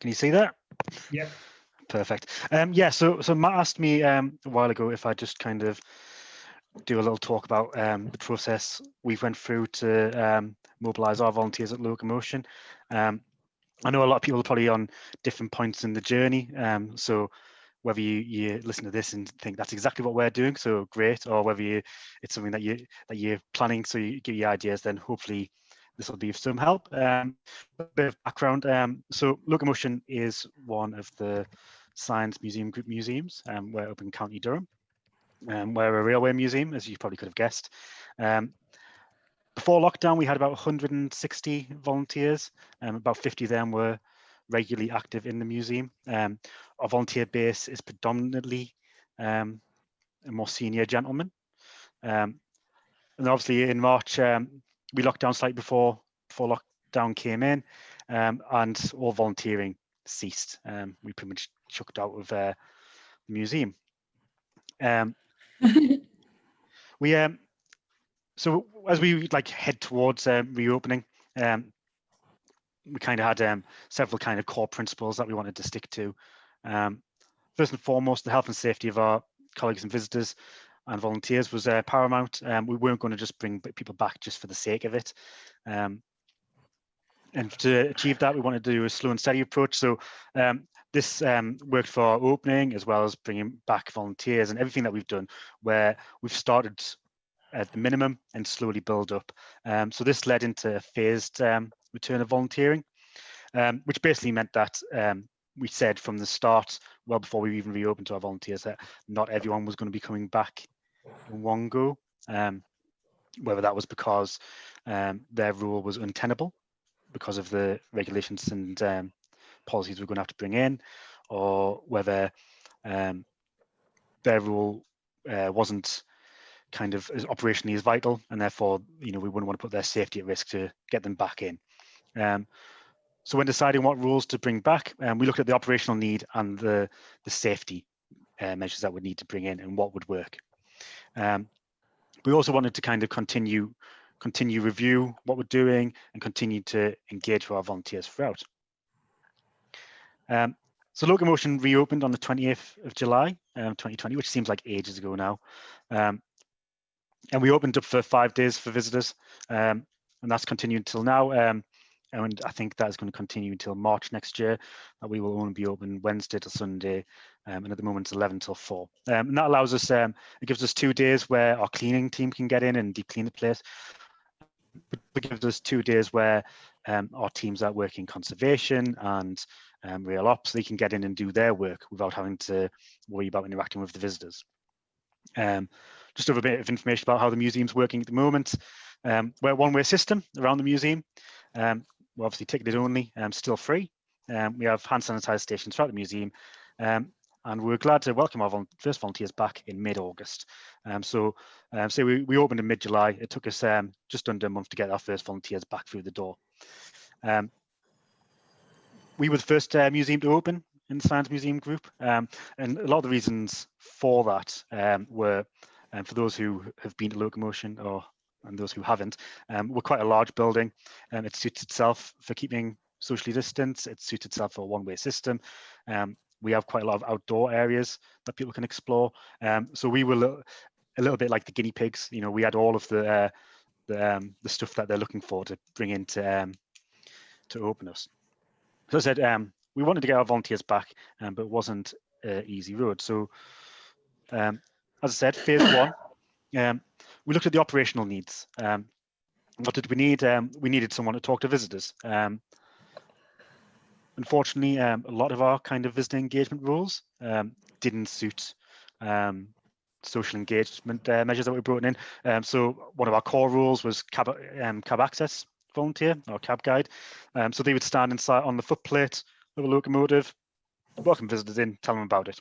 Can you see that? Yeah. Perfect. Yeah, so Matt asked me a while ago if I just kind of do a little talk about the process we went through to mobilise our volunteers at Locomotion. I know a lot of people are probably on different points in the journey, so whether you listen to this and think that's exactly what we're doing, so great, or whether it's something that you're planning, so you give you ideas, then hopefully this will be of some help. A bit of background. So Locomotion is one of the Science Museum Group museums. We're up in County Durham. We're a railway museum, as you probably could have guessed. Before lockdown, we had about 160 volunteers. About 50 of them were regularly active in the museum. Our volunteer base is predominantly a more senior gentlemen. And obviously in March, we locked down slightly before lockdown came in, and all volunteering ceased. We pretty much chucked out of the museum. So as we head towards reopening, we kind of had several kind of core principles that we wanted to stick to. First and foremost, the health and safety of our colleagues and visitors and volunteers was paramount. We weren't going to just bring people back just for the sake of it. And to achieve that, we wanted to do a slow and steady approach. So this worked for our opening, as well as bringing back volunteers and everything that we've done, where we've started at the minimum and slowly build up. So this led into a phased return of volunteering, which basically meant that we said from the start, well before we even reopened to our volunteers, that not everyone was going to be coming back in one go, whether that was because their rule was untenable because of the regulations and policies we're going to have to bring in, or whether their rule wasn't kind of as operationally as vital, and therefore, we wouldn't want to put their safety at risk to get them back in. So when deciding what rules to bring back, we looked at the operational need and the safety measures that would need to bring in and what would work. We also wanted to kind of continue review what we're doing and continue to engage with our volunteers throughout. So Locomotion reopened on the 20th of July, 2020, which seems like ages ago now. And we opened up for 5 days for visitors, and that's continued until now. And I think that is going to continue until March next year. That we will only be open Wednesday to Sunday, and at the moment it's 11 till 4. And that allows us, it gives us 2 days where our cleaning team can get in and deep clean the place. It gives us 2 days where our teams that work in conservation and rail ops, they can get in and do their work without having to worry about interacting with the visitors. Just a bit of information about how the museum's working at the moment. We're a one-way system around the museum. We're obviously ticketed only, still free. We have hand sanitizer stations throughout the museum, and we're glad to welcome our first volunteers back in mid-August. So we opened in mid-July. It took us just under a month to get our first volunteers back through the door. We were the first museum to open in the Science Museum Group, and a lot of the reasons for that were, for those who have been to Locomotion and those who haven't, we're quite a large building, and it suits itself for keeping socially distanced. It suits itself for a one-way system. We have quite a lot of outdoor areas that people can explore. So we were a little bit like the guinea pigs. We had all of the stuff that they're looking for to bring in to open us. So I said, we wanted to get our volunteers back, but it wasn't an easy road. So as I said, phase 1, we looked at the operational needs. What did we need? We needed someone to talk to visitors. Unfortunately, a lot of our kind of visitor engagement rules didn't suit social engagement measures that we brought in. So one of our core rules was cab access volunteer or cab guide. So they would stand inside on the footplate of a locomotive, welcome visitors in, tell them about it.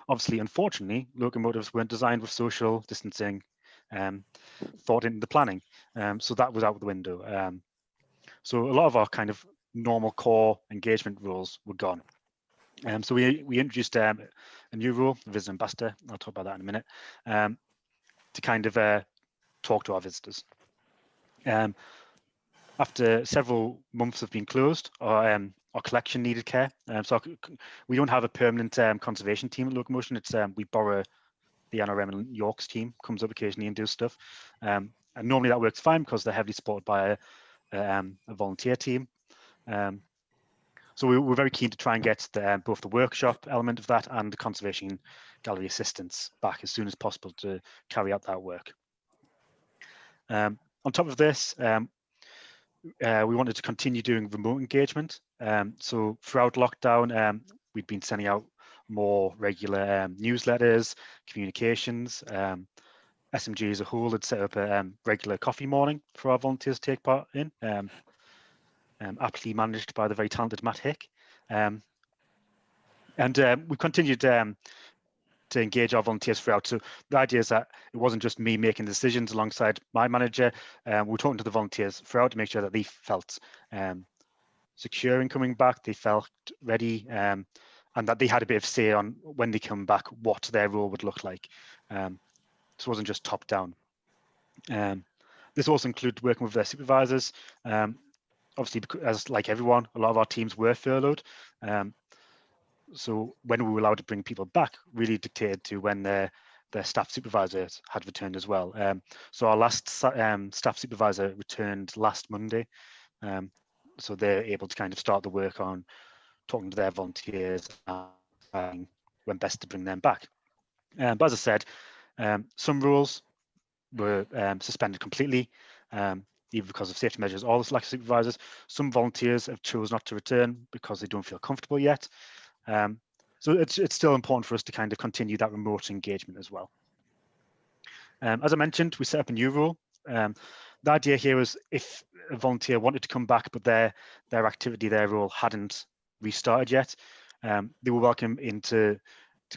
Obviously, unfortunately, locomotives weren't designed with social distancing thought into the planning. So that was out the window. So a lot of our kind of normal core engagement rules were gone. So we introduced a new rule, visitor ambassador. I'll talk about that in a minute, to kind of talk to our visitors. After several months of being closed, our our collection needed care. We don't have a permanent conservation team at Locomotion. It's we borrow the NRM and York's team, comes up occasionally and does stuff. And normally that works fine because they're heavily supported by a volunteer team. So we're very keen to try and get both the workshop element of that and the conservation gallery assistants back as soon as possible to carry out that work. On top of this, we wanted to continue doing remote engagement. So throughout lockdown, we've been sending out more regular newsletters, communications. SMG as a whole had set up a regular coffee morning for our volunteers to take part in, aptly managed by the very talented Matt Hick. And we continued to engage our volunteers throughout. So the idea is that it wasn't just me making decisions alongside my manager. We were talking to the volunteers throughout to make sure that they felt secure in coming back, they felt ready, and that they had a bit of say on when they come back, what their role would look like. This wasn't just top down. This also included working with their supervisors. Obviously, as like everyone, a lot of our teams were furloughed. So when we were allowed to bring people back really dictated to when their staff supervisors had returned as well. So our last staff supervisor returned last Monday. So they're able to kind of start the work on talking to their volunteers and when best to bring them back. But as I said, some rules were suspended completely, either because of safety measures or the lack of supervisors. Some volunteers have chosen not to return because they don't feel comfortable yet. So it's still important for us to kind of continue that remote engagement as well. As I mentioned, we set up a new rule. The idea here was if a volunteer wanted to come back, but their activity, their role hadn't restarted yet, they were welcome in to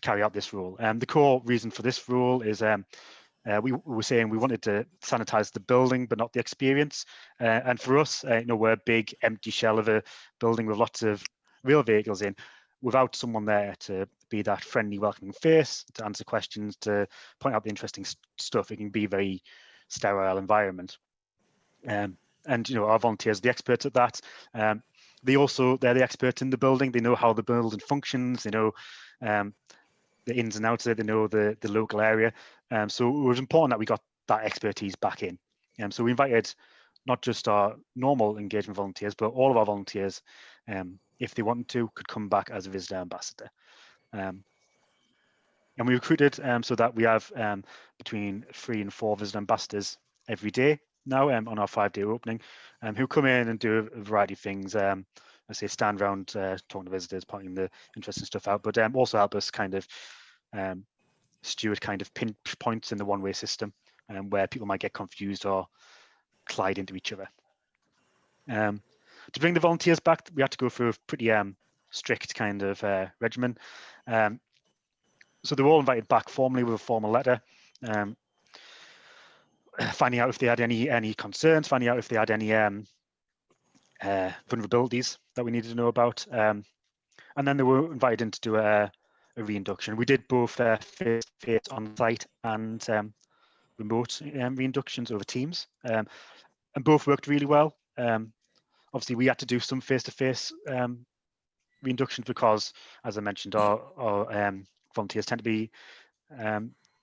carry out this rule. The core reason for this rule is we were saying we wanted to sanitize the building, but not the experience. And for us, we're a big empty shell of a building with lots of real vehicles in. Without someone there to be that friendly, welcoming face, to answer questions, to point out the interesting stuff, it can be a very sterile environment. And our volunteers are the experts at that. They're the experts in the building. They know how the building functions. They know the ins and outs of it. They know the local area. So it was important that we got that expertise back in. So we invited not just our normal engagement volunteers, but all of our volunteers, if they wanted to, could come back as a visitor ambassador. And we recruited so that we have between 3 and 4 visitor ambassadors every day now on our 5-day opening, who come in and do a variety of things. I say stand around talking to visitors, pointing the interesting stuff out, but also help us kind of steward kind of pinch points in the one-way system where people might get confused or collide into each other. To bring the volunteers back, we had to go through a pretty strict kind of regimen. So they were all invited back formally with a formal letter, finding out if they had any concerns, finding out if they had any vulnerabilities that we needed to know about. And then they were invited in to do a reinduction. We did both face-to-face on-site and remote reinductions over Teams, and both worked really well. Obviously, we had to do some face-to-face reinductions because, as I mentioned, our volunteers tend to be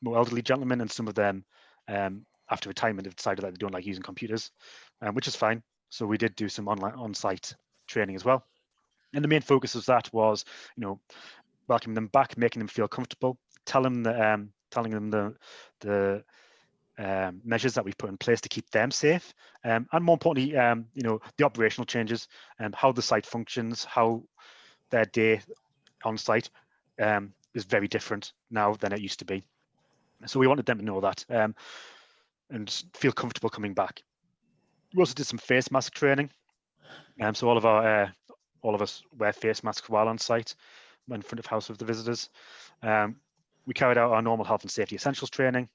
more elderly gentlemen, and some of them, after retirement, have decided that they don't like using computers, which is fine. So we did do some on-site training as well. And the main focus of that was, welcoming them back, making them feel comfortable, telling them the measures that we've put in place to keep them safe, and more importantly, the operational changes and how the site functions, how their day on site is very different now than it used to be. So we wanted them to know that and feel comfortable coming back. We also did some face mask training, so all of us wear face masks while on site in front of house with the visitors. We carried out our normal health and safety essentials training.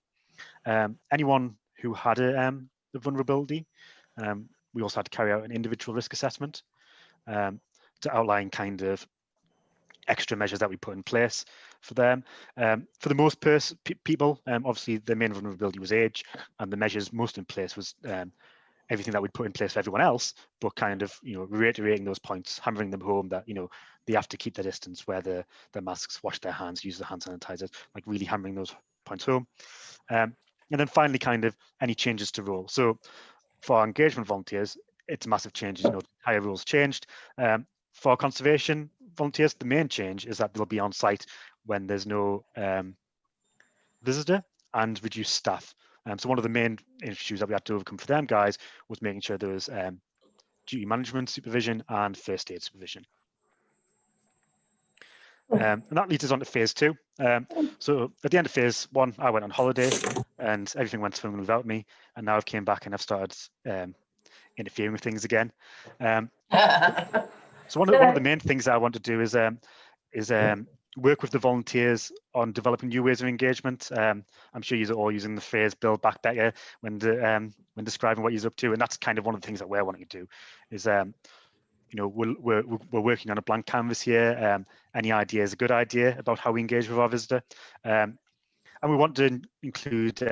Anyone who had a vulnerability, we also had to carry out an individual risk assessment to outline kind of extra measures that we put in place for them. For the most people, obviously the main vulnerability was age, and the measures most in place was everything that we'd put in place for everyone else, but kind of, reiterating those points, hammering them home that, they have to keep their distance, wear their masks, wash their hands, use the hand sanitizers, like really hammering those points home. And then finally, kind of any changes to role. So for our engagement volunteers, it's massive changes, higher rules changed. For our conservation volunteers, the main change is that they'll be on site when there's no visitor and reduced staff. So one of the main issues that we had to overcome for them guys was making sure there was duty management supervision and first aid supervision. And that leads us on to phase 2. So at the end of phase 1, I went on holiday and everything went swimmingly without me. And now I've came back and I've started interfering with things again. So one of the main things that I want to do is work with the volunteers on developing new ways of engagement. I'm sure you're all using the phrase "build back better" when describing what you're up to, and that's kind of one of the things that we're wanting to do. Is we're working on a blank canvas here. Any idea is a good idea about how we engage with our visitor, and we want to include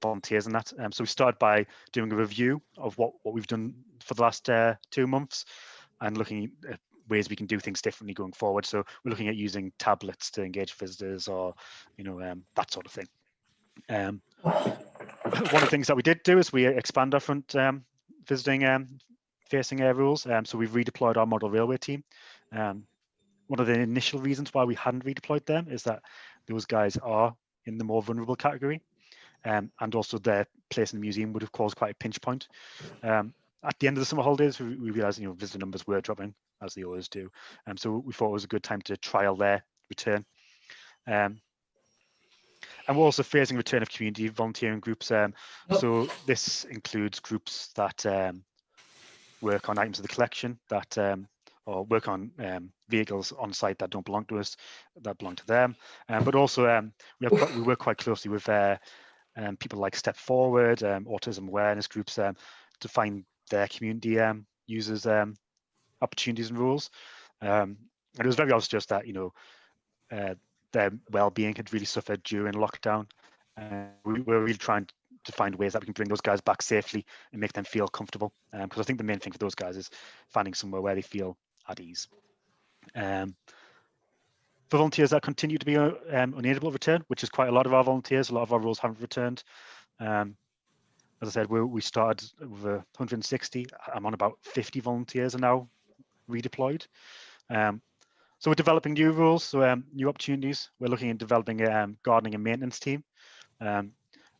volunteers in that. So we started by doing a review of what we've done for the last 2 months, and looking at ways we can do things differently going forward. So we're looking at using tablets to engage visitors, or that sort of thing. One of the things that we did do is we expand our front visiting facing rules. So we've redeployed our model railway team. One of the initial reasons why we hadn't redeployed them is that those guys are in the more vulnerable category, and also their place in the museum would have caused quite a pinch point. At the end of the summer holidays, we realized visitor numbers were dropping, as they always do. So we thought it was a good time to trial their return. And we're also phasing return of community volunteering groups. So this includes groups that work on items of the collection, that or work on vehicles on site that don't belong to us, that belong to them. But also we work quite closely with people like Step Forward, autism awareness groups, to find their community users opportunities and rules. And it was very obvious just that their well-being had really suffered during lockdown. We were really trying to find ways that we can bring those guys back safely and make them feel comfortable, because I think the main thing for those guys is finding somewhere where they feel at ease. For volunteers that continue to be unable to return, which is quite a lot of our volunteers, a lot of our roles haven't returned. As I said, we started with 160. I'm on about 50 volunteers are now redeployed. So we're developing new rules, so new opportunities. We're looking at developing a gardening and maintenance team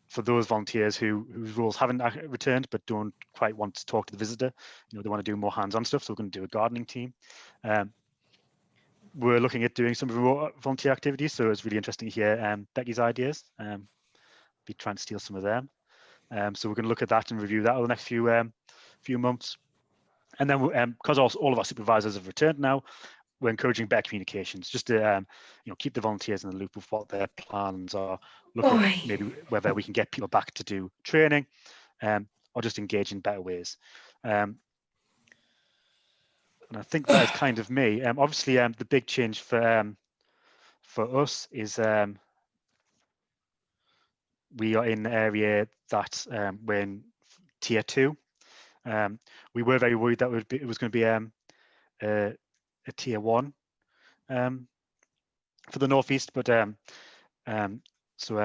for those volunteers whose roles haven't returned but don't quite want to talk to the visitor. They want to do more hands-on stuff, so we're going to do a gardening team. We're looking at doing some remote volunteer activities, so it's really interesting to hear Becky's ideas. Be trying to steal some of them. So we're going to look at that and review that over the next few months. And then because all of our supervisors have returned now, we're encouraging better communications, just to keep the volunteers in the loop of what their plans are. Look at maybe whether we can get people back to do training, or just engage in better ways. And I think that is kind of me. Obviously, the big change for us is we are in the area that we're in tier 2. We were very worried that it was going to be a tier 1 for the Northeast, but so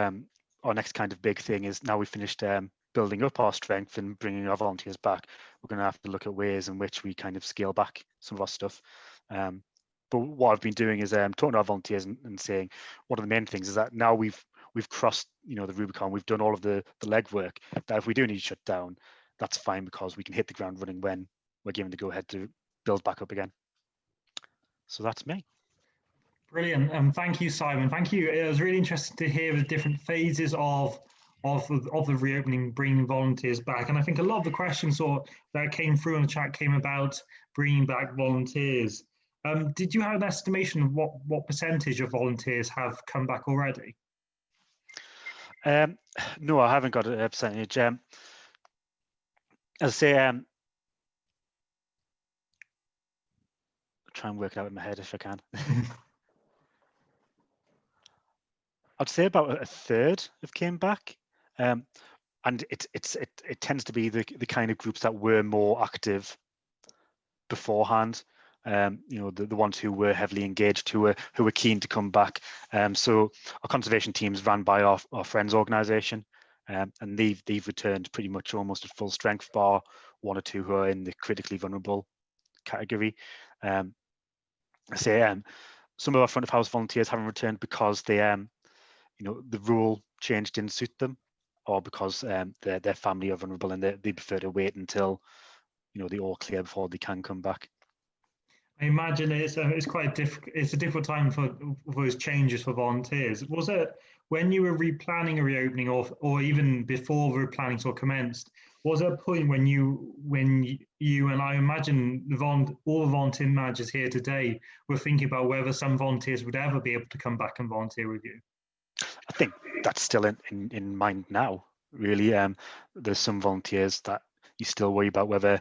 our next kind of big thing is, now we've finished building up our strength and bringing our volunteers back, we're going to have to look at ways in which we kind of scale back some of our stuff. But what I've been doing is talking to our volunteers and saying, one of the main things is that now we've crossed the Rubicon, we've done all of the legwork, that if we do need to shut down, that's fine, because we can hit the ground running when we're given the go ahead to build back up again. So that's me. Brilliant. Thank you, Simon. Thank you. It was really interesting to hear the different phases of the reopening, bringing volunteers back. And I think a lot of the questions that came through in the chat came about bringing back volunteers. Did you have an estimation of what percentage of volunteers have come back already? No, I haven't got a percentage. As I say, I'll try and work it out in my head if I can. I'd say about a third have came back. and it tends to be the kind of groups that were more active beforehand. The ones who were heavily engaged, who were keen to come back. So our conservation teams ran by our friends organisation, and they've returned pretty much almost at full strength, bar one or two who are in the critically vulnerable category. I say some of our front of house volunteers haven't returned because they the rule change didn't suit them, or because their family are vulnerable and they prefer to wait until they all clear before they can come back. I imagine it's quite it's a difficult time for those changes for volunteers. Was it when you were replanning a reopening, or even before the replanning sort of commenced? Was there a point when you and I imagine all the volunteer managers here today were thinking about whether some volunteers would ever be able to come back and volunteer with you? I think that's still in mind now. Really, there's some volunteers that you still worry about whether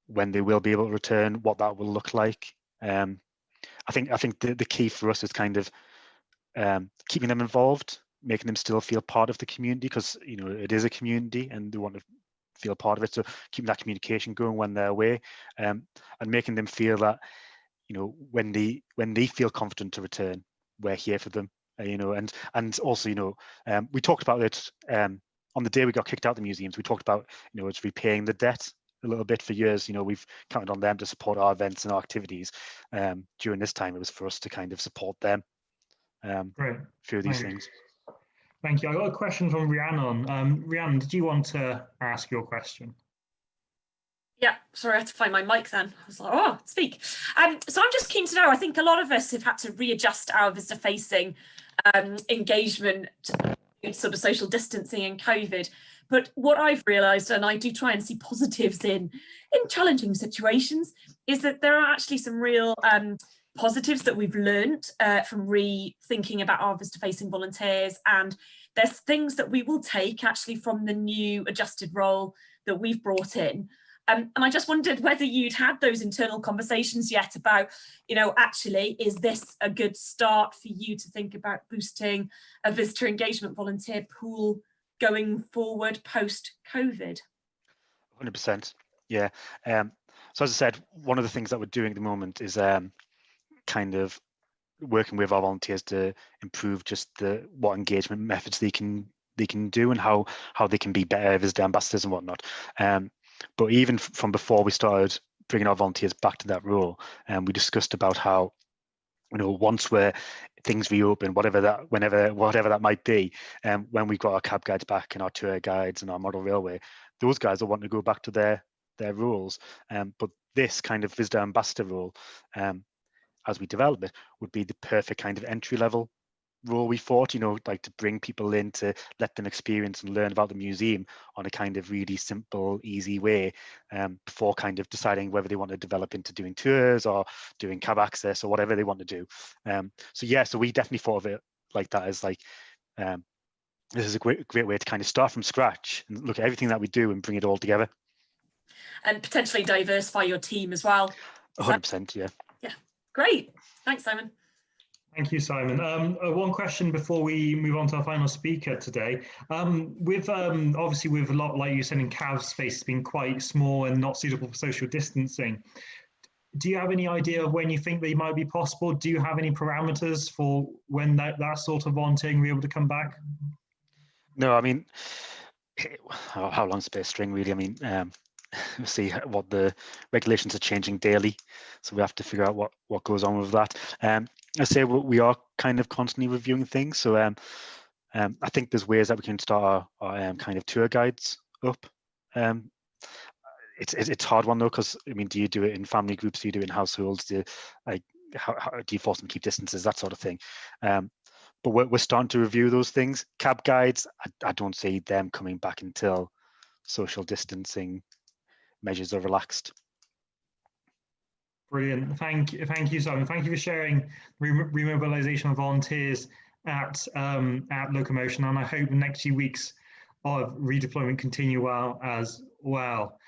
when they will be able to return, what that will look like. I think the key for us is kind of keeping them involved, making them still feel part of the community, because it is a community and they want to feel part of it. So keeping that communication going when they're away, and making them feel that when they feel confident to return, we're here for them. And also we talked about it on the day we got kicked out of the museums. We talked about it's repaying the debt a little bit. For years, we've counted on them to support our events and our activities. During this time, it was for us to kind of support them through these things. Thank you. I got a question from Rhiannon. Rhiannon, did you want to ask your question? Yeah, sorry, I had to find my mic then. I was like, oh, speak. So I'm just keen to know, I think a lot of us have had to readjust our visitor-facing engagement to sort of social distancing and COVID. But what I've realised, and I do try and see positives in challenging situations, is that there are actually some real positives that we've learned from rethinking about our visitor-facing volunteers. And there's things that we will take actually from the new adjusted role that we've brought in. And I just wondered whether you'd had those internal conversations yet about, actually, is this a good start for you to think about boosting a visitor engagement volunteer pool going forward post-COVID? 100%, yeah. So as I said, one of the things that we're doing at the moment is kind of working with our volunteers to improve just what engagement methods they can do, and how they can be better visitor ambassadors and whatnot. But even from before we started bringing our volunteers back to that role, we discussed about how, once things reopen, whatever that might be, when we've got our cab guides back and our tour guides and our model railway, those guys will want to go back to their roles. But this kind of visitor ambassador role, as we develop it, would be the perfect kind of entry level role, we thought, like to bring people in, to let them experience and learn about the museum on a kind of really simple, easy way, before kind of deciding whether they want to develop into doing tours or doing cab access or whatever they want to do. So we definitely thought of it like that, as like this is a great way to kind of start from scratch and look at everything that we do and bring it all together. And potentially diversify your team as well. 100%, yeah. Yeah, great. Thanks, Simon. Thank you, Simon. One question before we move on to our final speaker today. Obviously with a lot, like you said, in cab space being quite small and not suitable for social distancing, do you have any idea of when you think they might be possible? Do you have any parameters for when that sort of volunteering will be able to come back? No, I mean, how long's a bit of string, really? I mean, we'll see what the regulations are changing daily, so we have to figure out what goes on with that. I say we are kind of constantly reviewing things, so I think there's ways that we can start our kind of tour guides up. It's a hard one though, because I mean, do you do it in family groups? Do you do it in households? How do you force them to keep distances, that sort of thing? But we're starting to review those things. Cab guides, I don't see them coming back until social distancing measures are relaxed. Brilliant. Thank you, Simon. Thank you for sharing remobilisation of volunteers at Locomotion, and I hope the next few weeks of redeployment continue well as well.